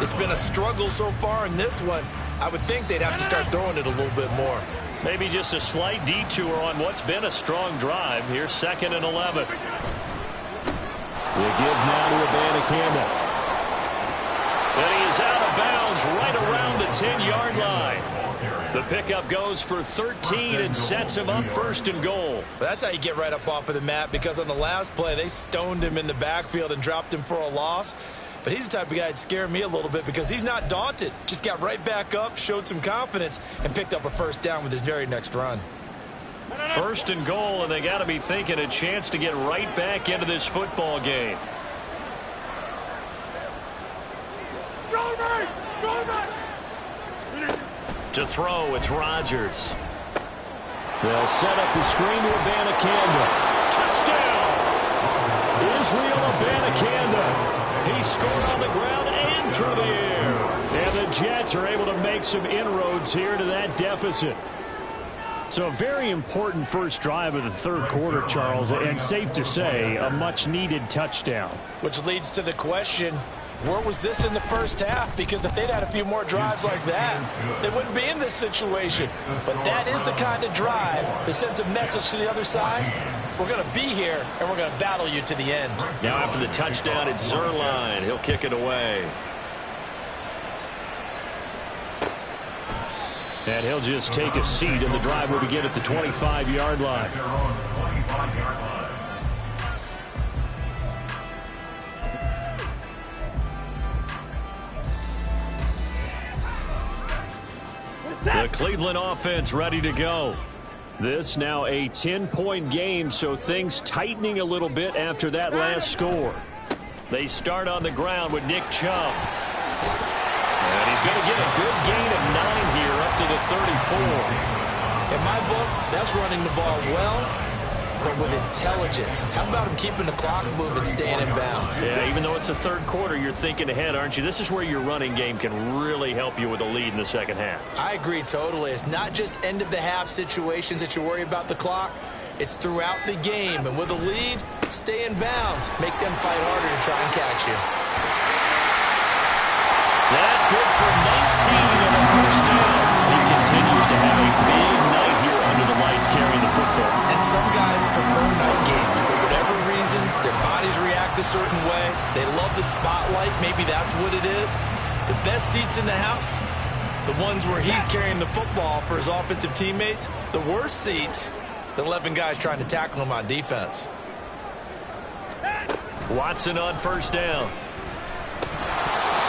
Speaker 4: It's been a struggle so far in this one. I would think they'd have to start throwing it a little bit more.
Speaker 1: Maybe just a slight detour on what's been a strong drive. Here's 2nd and 11. They give now to Abanikanda. And he is out of bounds right around the 10-yard line. The pickup goes for 13 and sets him up 1st and goal.
Speaker 4: That's how you get right up off of the mat, because on the last play, they stoned him in the backfield and dropped him for a loss. But he's the type of guy that scared me a little bit, because he's not daunted. Just got right back up, showed some confidence, and picked up a 1st down with his very next run.
Speaker 1: 1st and goal, and they got to be thinking a chance to get right back into this football game. To throw, it's Rodgers. They'll set up the screen to Abanikanda. Touchdown! Israel Abanikanda. He scored on the ground and through the air. And the Jets are able to make some inroads here to that deficit. So a very important first drive of the 3rd quarter, Charles, and safe to say, a much-needed touchdown.
Speaker 4: Which leads to the question, where was this in the first half? Because if they'd had a few more drives like that, they wouldn't be in this situation. But that is the kind of drive that sends a message to the other side. We're going to be here, and we're going to battle you to the end.
Speaker 2: Now after the touchdown, it's Zuerlein. He'll kick it away.
Speaker 1: And he'll just take a seat, and the drive will begin at the 25-yard line.
Speaker 3: At their own 25-yard line.
Speaker 2: The Cleveland offense ready to go.
Speaker 1: This now a 10-point game, so things tightening a little bit after that last score.
Speaker 2: They start on the ground with Nick Chubb. And he's going to get a good gain of 9 here up to the 34.
Speaker 4: In my book, that's running the ball well, but with intelligence. How about him keeping the clock moving, staying in bounds?
Speaker 2: Yeah, even though it's the third quarter, you're thinking ahead, aren't you? This is where your running game can really help you with a lead in the second half.
Speaker 4: I agree totally. It's not just end-of-the-half situations that you worry about the clock. It's throughout the game. And with a lead, stay in bounds. Make them fight harder to try and catch you.
Speaker 2: That good for 19 and a first down. He continues to have a big night here under the lights carrying the football.
Speaker 4: And some guys prefer night games. For whatever reason, their bodies react a certain way. They love the spotlight. Maybe that's what it is. The best seats in the house, the ones where he's carrying the football for his offensive teammates. The worst seats, the 11 guys trying to tackle him on defense.
Speaker 2: Watson on first down.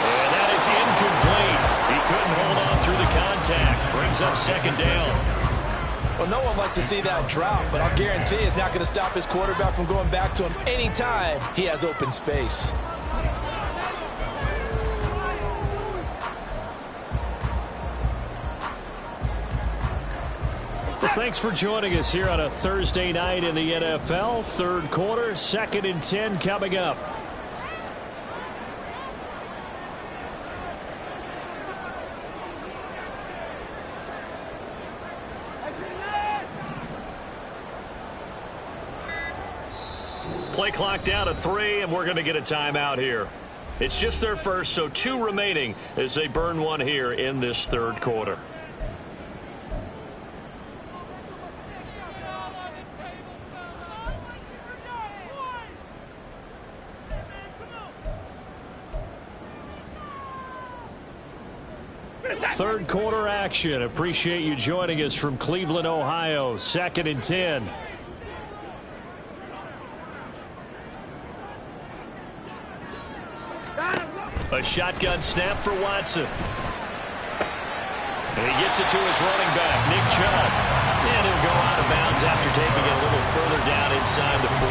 Speaker 2: And that is incomplete. He couldn't hold on through the contact. Brings up second down.
Speaker 4: Well, no one likes to see that drop, but I'll guarantee it's not going to stop his quarterback from going back to him anytime he has open space.
Speaker 1: Well, thanks for joining us here on a Thursday night in the NFL. Third quarter, 2nd and 10 coming up.
Speaker 2: Play clock down to 3, and we're going to get a timeout here. It's just their first, so 2 remaining as they burn one here in this third quarter.
Speaker 1: Third quarter action. Appreciate you joining us from Cleveland, Ohio. 2nd and 10.
Speaker 2: A shotgun snap for Watson. And he gets it to his running back, Nick Chubb. And he'll go out of bounds after taking it a little further down inside the 40.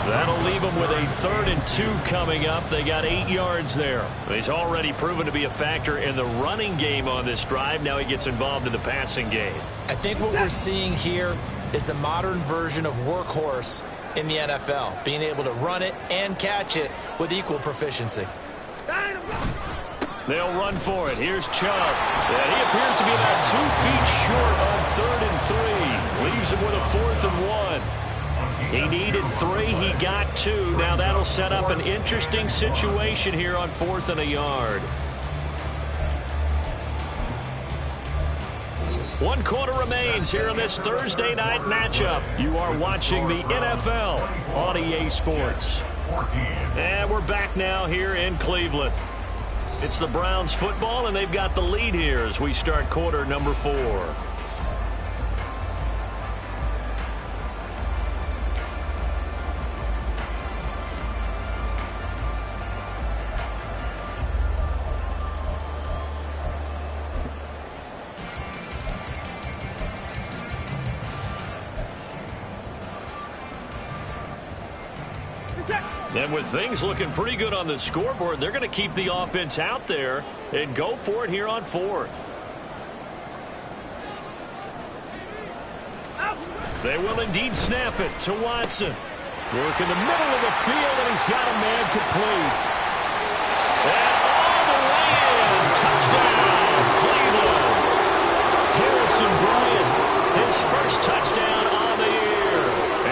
Speaker 2: That'll leave him with a 3rd and 2 coming up. They got 8 yards there. He's already proven to be a factor in the running game on this drive. Now he gets involved in the passing game.
Speaker 4: I think what we're seeing here is the modern version of workhorse in the NFL, being able to run it and catch it with equal proficiency.
Speaker 2: They'll run for it. Here's Chubb. And he appears to be about 2 feet short on 3rd and 3. Leaves him with a 4th and 1. He needed 3. He got 2. Now that'll set up an interesting situation here on 4th and a yard. 1 quarter remains here in this Thursday night matchup. You are watching the NFL on EA Sports. And we're back now here in Cleveland. It's the Browns football, and they've got the lead here as we start quarter number 4. And with things looking pretty good on the scoreboard, they're going to keep the offense out there and go for it here on 4th. They will indeed snap it to Watson. Work in the middle of the field, and he's got a man complete. And all the way in. Touchdown, Cleveland. Harrison Bryant, his first touchdown on the year.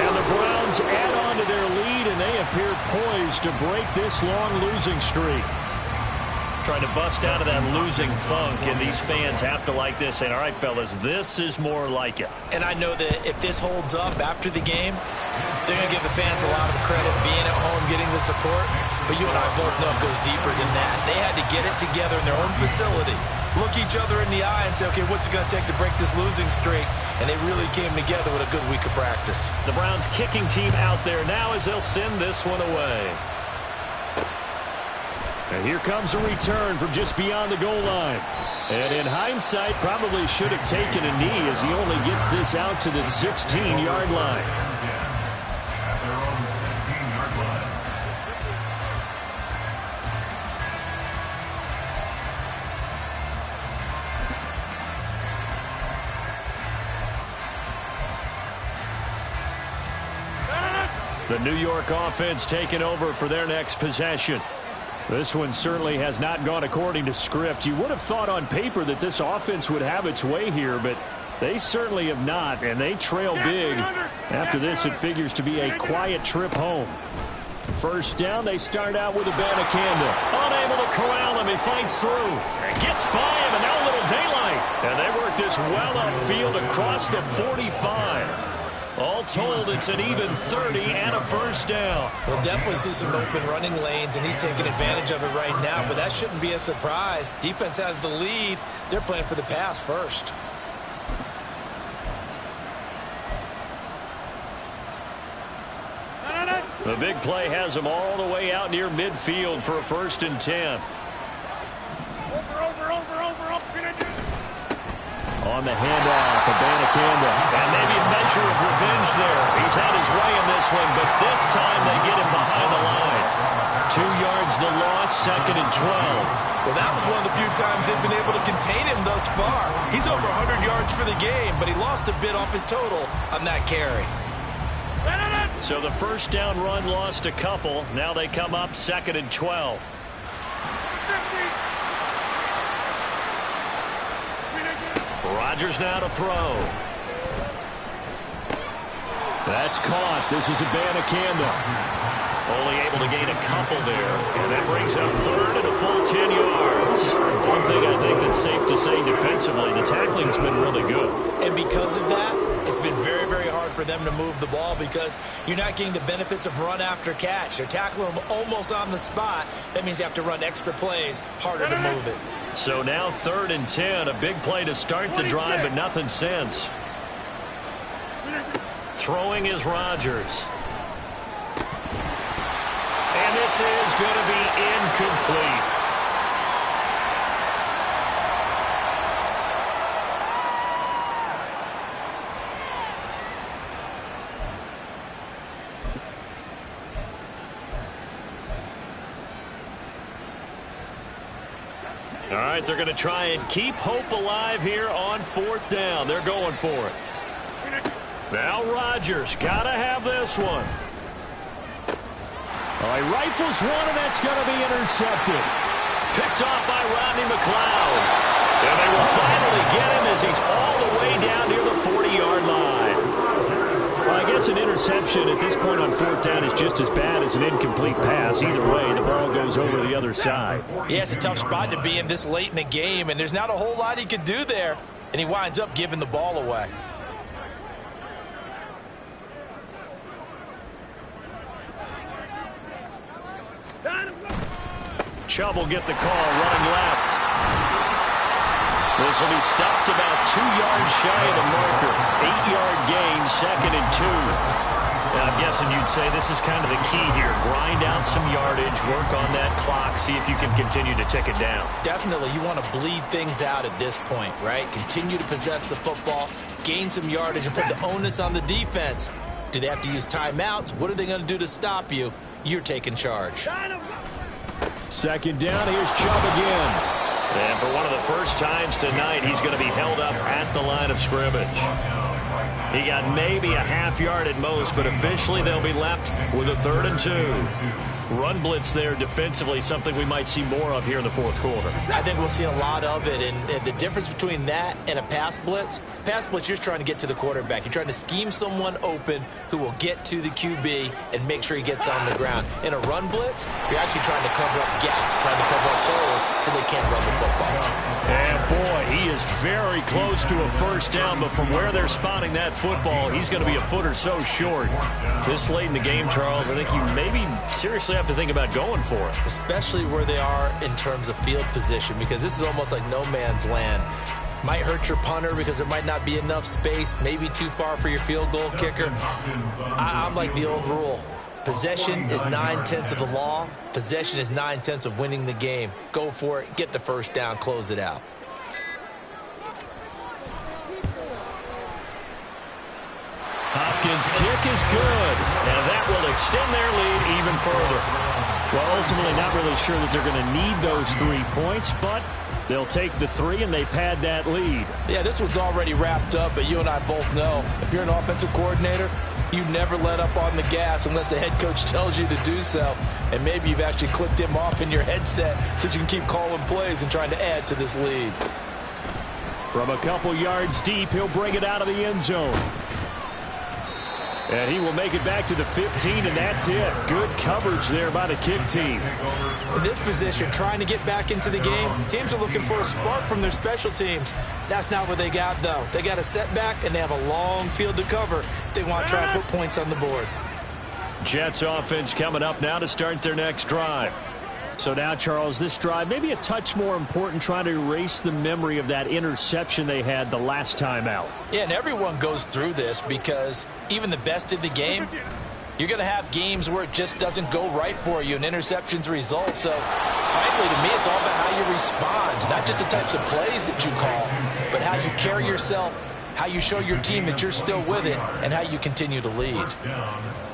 Speaker 2: And the Browns add on to their lead, and they appear poised to break this long losing streak. Trying to bust out of that losing funk, and these fans have to like this. And all right, fellas, this is more like it.
Speaker 4: And I know that if this holds up after the game, they're going to give the fans a lot of the credit being at home, getting the support. But you and I both know it goes deeper than that. They had to get it together in their own facility, look each other in the eye and say, okay, what's it going to take to break this losing streak? And they really came together with a good week of practice.
Speaker 2: The Browns kicking team out there now as they'll send this one away.
Speaker 1: And here comes a return from just beyond the goal line. And in hindsight, probably should have taken a knee as he only gets this out to the 16-yard line.
Speaker 3: At their own 16-yard line.
Speaker 1: The New York offense taking over for their next possession. This one certainly has not gone according to script. You would have thought on paper that this offense would have its way here, but they certainly have not, and they trail big. After this, it figures to be a quiet trip home. First down, they start out with Abanikanda.
Speaker 2: Unable to corral him, he fights through. And gets by him, and now a little daylight. And they work this well upfield across the 45. All told, it's an even 30 and a first down.
Speaker 4: We'll definitely see some open running lanes, and he's taking advantage of it right now, but that shouldn't be a surprise. Defense has the lead. They're playing for the pass first.
Speaker 1: The big play has him all the way out near midfield for a 1st and 10. On the handoff, Abanikanda.
Speaker 2: And maybe a measure of revenge there. He's had his way in this one, but this time they get him behind the line.
Speaker 1: 2 yards the loss, 2nd and 12.
Speaker 4: Well, that was one of the few times they've been able to contain him thus far. He's over 100 yards for the game, but he lost a bit off his total on that carry.
Speaker 2: So the first down run lost a couple. Now they come up 2nd and 12. Rodgers now to throw.
Speaker 1: That's caught. This is Abanikanda.
Speaker 2: Only able to gain a couple there. And that brings up 3rd and a full 10 yards. One thing I think that's safe to say defensively, the tackling's been really good.
Speaker 4: And because of that, it's been very, very hard for them to move the ball because you're not getting the benefits of run after catch. They're tackling them almost on the spot. That means you have to run extra plays, harder to move it.
Speaker 2: So now 3rd and 10, a big play to start the drive, but nothing since. Throwing is Rodgers. And this is going to be incomplete. All right, they're going to try and keep hope alive here on 4th down. They're going for it. Now Rodgers, got to have this one.
Speaker 1: He rifles one, and that's going to be intercepted.
Speaker 2: Picked off by Rodney McLeod. And they will finally get him as he's all the way down near the 40-yard line.
Speaker 1: Well, I guess an interception at this point on 4th down is just as bad as an incomplete pass. Either way, the ball goes over the other side.
Speaker 4: Yeah, it's a tough spot to be in this late in the game, and there's not a whole lot he could do there, and he winds up giving the ball away.
Speaker 2: Chubb will get the call, running left. This will be stopped about 2 yards shy of the marker. 8-yard gain, 2nd and 2. And I'm guessing you'd say this is kind of the key here. Grind out some yardage, work on that clock, see if you can continue to tick it down.
Speaker 4: Definitely, you want to bleed things out at this point, right? Continue to possess the football, gain some yardage, and put the onus on the defense. Do they have to use timeouts? What are they going to do to stop you? You're taking charge.
Speaker 1: 2nd down, here's Chubb again.
Speaker 2: And for one of the first times tonight, he's going to be held up at the line of scrimmage. He got maybe a half yard at most, but officially they'll be left with a 3rd and 2. Run blitz there defensively, something we might see more of here in the fourth quarter.
Speaker 4: I think we'll see a lot of it, and the difference between that and a pass blitz, you're just trying to get to the quarterback. You're trying to scheme someone open who will get to the QB and make sure he gets on the ground. In a run blitz, you're actually trying to cover up gaps, trying to cover up holes so they can't run the football.
Speaker 2: And boy, he is very close to a first down, but from where they're spotting that football, he's going to be a foot or so short. This late in the game, Charles, I think you maybe seriously have to think about going for it.
Speaker 4: Especially where they are in terms of field position, because this is almost like no man's land. Might hurt your punter because there might not be enough space, maybe too far for your field goal kicker. I'm like the old rule. Possession is 9/10 of the law. Possession is 9/10 of winning the game. Go for it, get the first down, close it out.
Speaker 2: Hopkins' kick is good, and that will extend their lead even further.
Speaker 1: Well, ultimately not really sure that they're going to need those 3 points, but they'll take the 3 and they pad that lead.
Speaker 4: Yeah, this one's already wrapped up, but you and I both know if you're an offensive coordinator, you never let up on the gas unless the head coach tells you to do so. And maybe you've actually clicked him off in your headset so you can keep calling plays and trying to add to this lead.
Speaker 1: From a couple yards deep, he'll bring it out of the end zone. And he will make it back to the 15, and that's it. Good coverage there by the kick team.
Speaker 4: In this position, trying to get back into the game, teams are looking for a spark from their special teams. That's not what they got, though. They got a setback, and they have a long field to cover if they want to try and put points on the board.
Speaker 2: Jets offense coming up now to start their next drive.
Speaker 1: So now, Charles, this drive maybe a touch more important, trying to erase the memory of that interception they had the last time out.
Speaker 4: Yeah, and everyone goes through this because even the best in the game, you're going to have games where it just doesn't go right for you, and interceptions result. So, frankly, to me, it's all about how you respond, not just the types of plays that you call, but how you carry yourself, how you show your team that you're still with it, and how you continue to lead.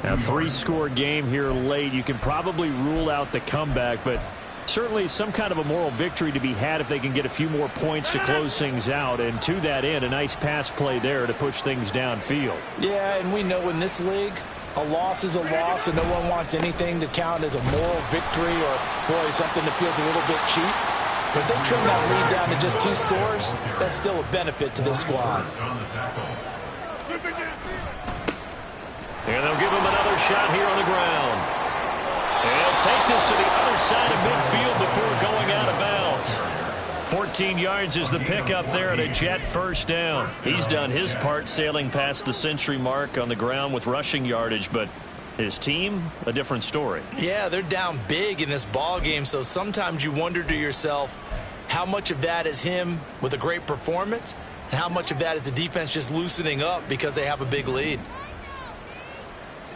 Speaker 1: Now, 3-score game here late. You can probably rule out the comeback, but certainly some kind of a moral victory to be had if they can get a few more points to close things out. And to that end, a nice pass play there to push things downfield.
Speaker 4: Yeah, and we know in this league, a loss is a loss, and no one wants anything to count as a moral victory or, boy, something that feels a little bit cheap. But if they trim that lead down to just 2 scores, that's still a benefit to this squad.
Speaker 2: And they'll give him another shot here on the ground. And he'll take this to the other side of midfield before going out of bounds. 14 yards is the pickup there at a Jet first down. He's done his part sailing past the century mark on the ground with rushing yardage, but his team, a different story.
Speaker 4: Yeah, they're down big in this ball game, so sometimes you wonder to yourself how much of that is him with a great performance and how much of that is the defense just loosening up because they have a big lead.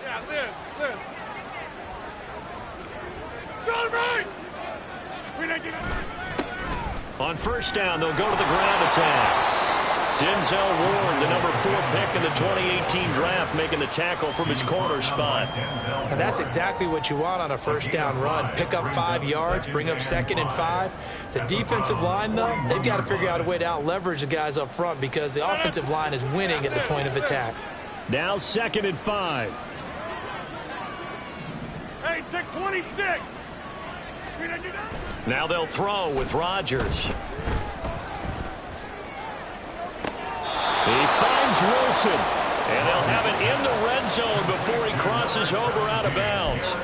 Speaker 5: Yeah, Liz. Go right!
Speaker 2: On first down, they'll go to the ground attack. Denzel Ward, the number 4 pick in the 2018 draft, making the tackle from his corner spot.
Speaker 4: And that's exactly what you want on a first down run. Pick up 5 yards, bring up 2nd and 5. The defensive line, though, they've got to figure out a way to out-leverage the guys up front because the offensive line is winning at the point of attack.
Speaker 1: Now 2nd and 5.
Speaker 5: Hey, take 26.
Speaker 2: Now they'll throw with Rodgers. He finds Wilson, and they'll have it in the red zone before he crosses over out of bounds.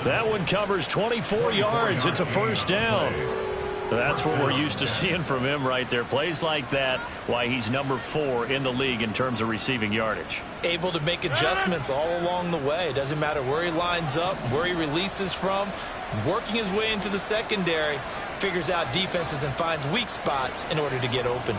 Speaker 2: That one covers 24 yards. It's a first down. That's what we're used to seeing from him right there. Plays like that, why he's number 4 in the league in terms of receiving yardage.
Speaker 4: Able to make adjustments all along the way. Doesn't matter where he lines up, where he releases from. Working his way into the secondary, figures out defenses and finds weak spots in order to get open.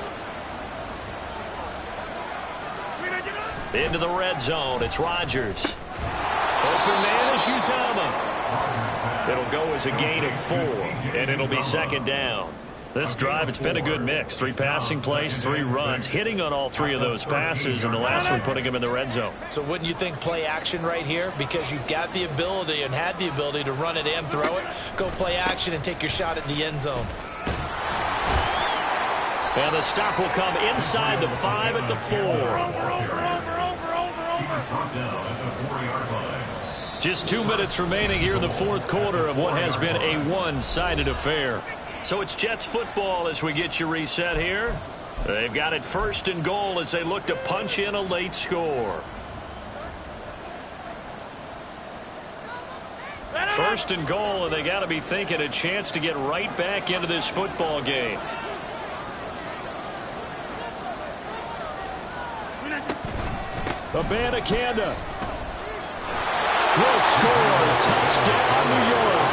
Speaker 2: Into the red zone, it's Rodgers. Open man is Uzomah. It'll go as a gain of 4, and it'll be 2nd down. This drive, it's been a good mix. 3 passing plays, 3 runs, hitting on all 3 of those passes, and the last one putting him in the red zone.
Speaker 4: So wouldn't you think play action right here? Because you've got the ability and had the ability to run it and throw it. Go play action and take your shot at the end zone.
Speaker 2: And the stop will come inside the 5 at the 4. Just 2 minutes remaining here in the fourth quarter of what has been a one-sided affair. So it's Jets football as we get you reset here. They've got it first and goal as they look to punch in a late score. First and goal, and they got to be thinking a chance to get right back into this football game.
Speaker 1: Abanikanda will score. Touchdown, New York.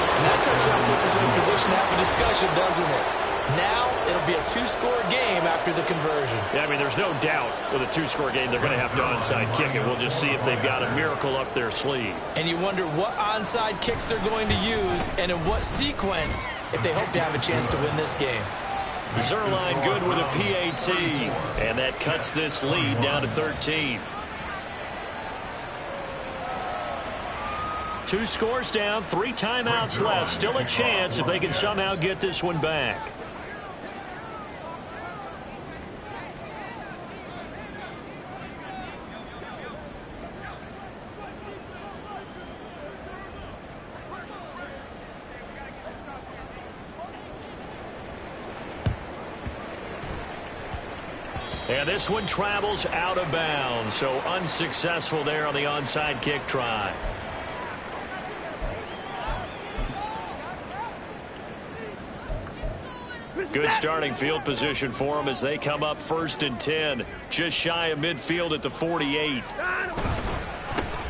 Speaker 4: And that touchdown puts us in a position to have a discussion, doesn't it? Now it'll be a two-score game after the conversion.
Speaker 1: Yeah, I mean, there's no doubt with a two-score game they're going to have to onside kick it. We'll just see if they've got a miracle up their sleeve.
Speaker 4: And you wonder what onside kicks they're going to use and in what sequence if they hope to have a chance to win this game.
Speaker 2: Zuerlein good with a PAT, and that cuts this lead down to 13.
Speaker 1: 2 scores down, 3 timeouts left. Still a chance if they can somehow get this one back. And this one travels out of bounds, so unsuccessful there on the onside kick try.
Speaker 2: Good starting field position for them as they come up first and 10, just shy of midfield at the 48.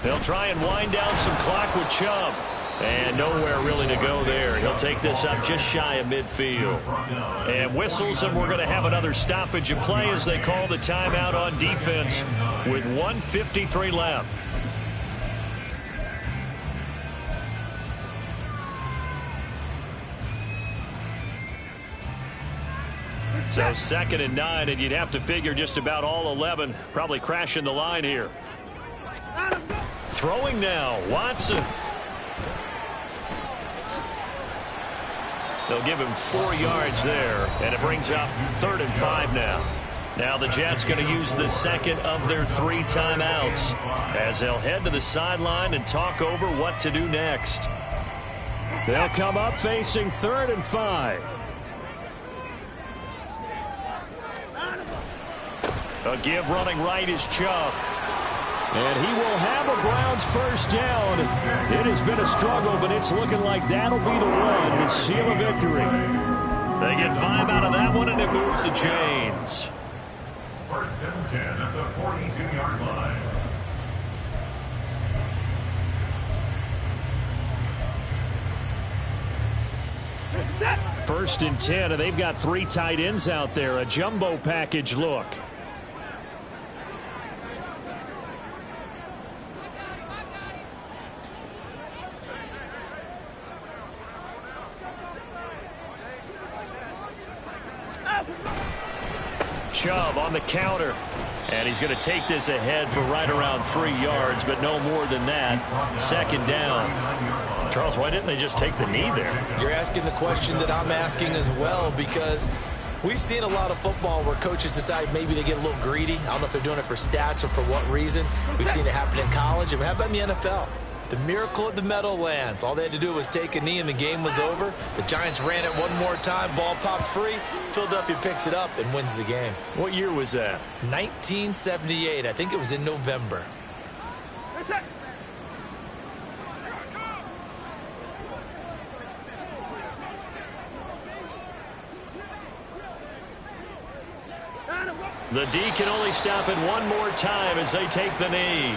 Speaker 2: They'll try and wind down some clock with Chubb. And nowhere really to go there. He'll take this up just shy of midfield. And whistles, and we're going to have another stoppage of play as they call the timeout on defense with 1:53 left. So 2nd and 9, and you'd have to figure just about all 11 probably crashing the line here. Throwing now, Watson. They'll give him 4 yards there, and it brings up 3rd and 5 now. Now the Jets going to use the second of their 3 timeouts as they'll head to the sideline and talk over what to do next.
Speaker 1: They'll come up facing 3rd and 5.
Speaker 2: A give running right is Chubb.
Speaker 1: And he will have a Browns first down. It has been a struggle, but it's looking like that'll be the one to seal a victory.
Speaker 2: They get 5 out of that one, and it moves the chains.
Speaker 3: First and 10 at the 42-yard line.
Speaker 1: First and 10, and they've got 3 tight ends out there. A jumbo package look.
Speaker 2: Chubb on the counter, and he's going to take this ahead for right around 3 yards, but no more than that. 2nd down.
Speaker 1: Charles, why didn't they just take the knee there?
Speaker 4: You're asking the question that I'm asking as well, because we've seen a lot of football where coaches decide maybe they get a little greedy. I don't know if they're doing it for stats or for what reason. We've seen it happen in college, and how about in the NFL? The miracle at the Meadowlands. All they had to do was take a knee and the game was over. The Giants ran it one more time. Ball popped free. Philadelphia picks it up and wins the game.
Speaker 2: What year was that?
Speaker 4: 1978. I think it was in November.
Speaker 2: The D can only stop it one more time as they take the knee.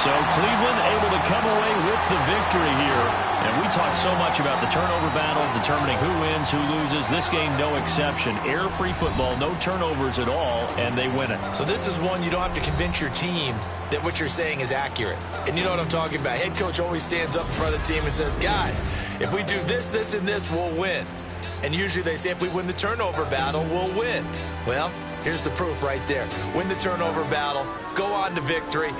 Speaker 2: So Cleveland able to come away with the victory here. And we talk so much about the turnover battle, determining who wins, who loses. This game, no exception. Error-free football, no turnovers at all, and they win it.
Speaker 4: So this is one you don't have to convince your team that what you're saying is accurate. And you know what I'm talking about. Head coach always stands up in front of the team and says, guys, if we do this, this, and this, we'll win. And usually they say if we win the turnover battle, we'll win. Well, here's the proof right there. Win the turnover battle, go on to victory.